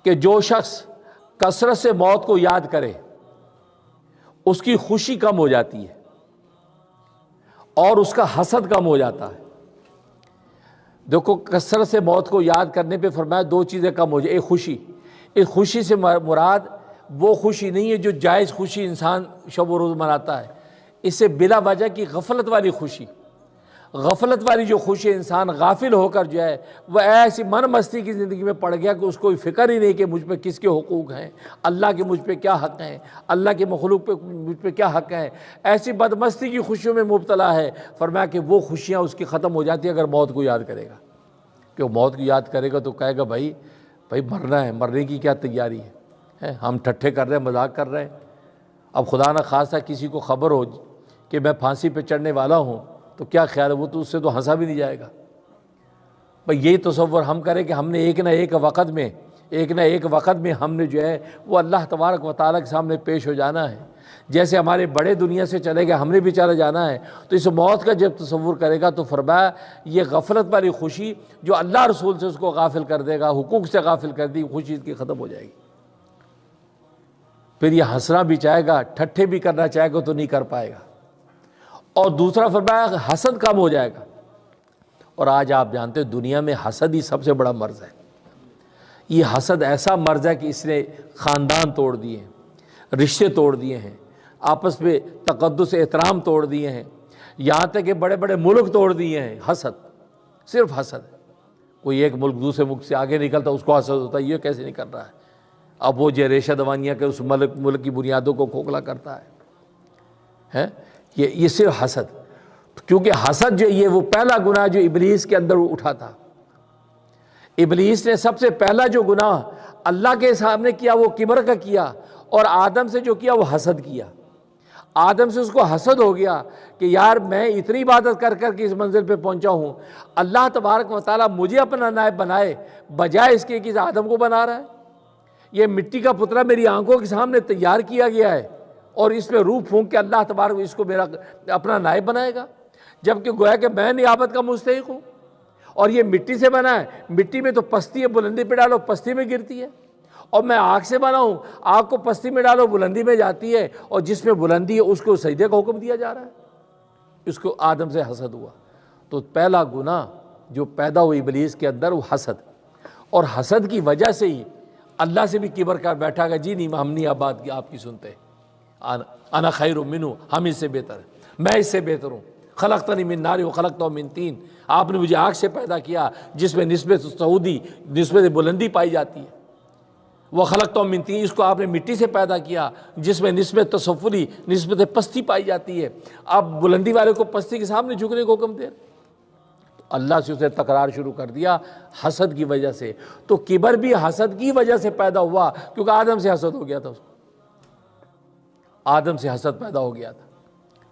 کہ جو شخص کثرت سے موت کو یاد کرے اس کی خوشی کم ہو جاتی ہے اور اس کا حسد کم ہو جاتا ہے۔ دیکھو کثرت سے موت کو یاد کرنے پہ فرمایا دو چیزیں کم ہو جائے، ایک خوشی، اس خوشی سے مراد وہ خوشی نہیں ہے جو جائز خوشی انسان شب و روز مناتا ہے، اس سے بلا وجہ کی غفلت والی خوشی، غفلت والی جو خوشی انسان غافل ہو کر جو ہے وہ ایسی من مستی کی زندگی میں پڑ گیا کہ اس کو فکر ہی نہیں کہ مجھ پہ کس کے حقوق ہیں، اللہ کے مجھ پہ کیا حق ہیں، اللہ کے مخلوق پہ مجھ پہ کیا حق ہیں، ایسی بدمستی کی خوشیوں میں مبتلا ہے۔ فرمایا کہ وہ خوشیاں اس کی ختم ہو جاتی ہیں اگر موت کو یاد کرے گا، کہ وہ موت کو یاد کرے گا تو کہے گا بھائی مرنا ہے، مرنے کی کیا تیاری ہے، ہم ٹھٹھے کر رہے ہیں، مذاق کر رہے ہیں۔ اب خدا نہ خواستہ کسی کو خبر ہو کہ میں پھانسی پہ چڑھنے والا ہوں تو کیا خیال ہے، وہ تو اس سے تو ہنسا بھی نہیں جائے گا۔ بھئی یہی تصور ہم کریں کہ ہم نے ایک نہ ایک وقت میں ہم نے جو ہے وہ اللہ تبارک و تعالیٰ کے سامنے پیش ہو جانا ہے۔ جیسے ہمارے بڑے دنیا سے چلے گئے ہم نے بھی چلا جانا ہے، تو اس موت کا جب تصور کرے گا تو فرمایا یہ غفلت والی خوشی جو اللہ رسول سے اس کو غافل کر دے گا، حقوق سے غافل کر دی، خوشی اس کی ختم ہو جائے گی۔ پھر یہ ہنسنا بھی چاہے گا، ٹھٹھے بھی کرنا چاہے گا تو نہیں کر پائے گا۔ اور دوسرا فرمایا حسد کم ہو جائے گا۔ اور آج آپ جانتے ہیں دنیا میں حسد ہی سب سے بڑا مرض ہے۔ یہ حسد ایسا مرض ہے کہ اس نے خاندان توڑ دیے ہیں، رشتے توڑ دیے ہیں، آپس میں تقدس احترام توڑ دیے ہیں، یہاں تک کہ بڑے بڑے ملک توڑ دیے ہیں۔ حسد، صرف حسد۔ کوئی ایک ملک دوسرے ملک سے آگے نکلتا اس کو حسد ہوتا ہے، یہ کیسے نہیں کر رہا ہے، اب وہ جو ریشہ دوانیاں کہ اس ملک کی بنیادوں کو کھوکھلا کرتا ہے۔ یہ صرف حسد، کیونکہ حسد جو یہ وہ پہلا گناہ جو ابلیس کے اندر اٹھا تھا۔ ابلیس نے سب سے پہلا جو گناہ اللہ کے سامنے کیا وہ کبر کا کیا، اور آدم سے جو کیا وہ حسد کیا۔ آدم سے اس کو حسد ہو گیا کہ یار میں اتنی عبادت کر کر کے اس منزل پہ پہنچا ہوں، اللہ تبارک و تعالیٰ مجھے اپنا نائب بنائے بجائے اس کے کہ آدم کو بنا رہا ہے۔ یہ مٹی کا پتلا میری آنکھوں کے سامنے تیار کیا گیا ہے اور اس میں روح پھونک کے اللہ تبارک اس کو میرا اپنا نائب بنائے گا، جبکہ گویا کہ میں نیابت کا مستحق ہوں، اور یہ مٹی سے بنا ہے، مٹی میں تو پستی ہے، بلندی پہ ڈالو پستی میں گرتی ہے، اور میں آگ سے بنا ہوں، آگ کو پستی میں ڈالو بلندی میں جاتی ہے، اور جس میں بلندی ہے اس کو سجدے کا حکم دیا جا رہا ہے۔ اس کو آدم سے حسد ہوا۔ تو پہلا گناہ جو پیدا ہوئی ابلیس کے اندر وہ حسد، اور حسد کی وجہ سے ہی اللہ سے بھی کبر کر بیٹھا گا، جی نہیں ہم نہیں اب بات کی آپ کی سنتے، انا خیر منہ، ہم اس سے بہتر ہیں، میں اس سے بہتر ہوں، خلقتنی من نار و خلقتہ من طین، آپ نے مجھے آگ سے پیدا کیا جس میں نسبت سعودی نسبت بلندی پائی جاتی ہے، وہ خلقتہ من طین، اس کو آپ نے مٹی سے پیدا کیا جس میں نسبت تصوری نسبت پستی پائی جاتی ہے، آپ بلندی والے کو پستی کے سامنے جھکنے کو حکم دے رہے۔ اللہ سے اسے تکرار شروع کر دیا حسد کی وجہ سے۔ تو کبر بھی حسد کی وجہ سے پیدا ہوا، کیونکہ آدم سے حسد ہو گیا تھا، اس کو آدم سے حسد پیدا ہو گیا تھا۔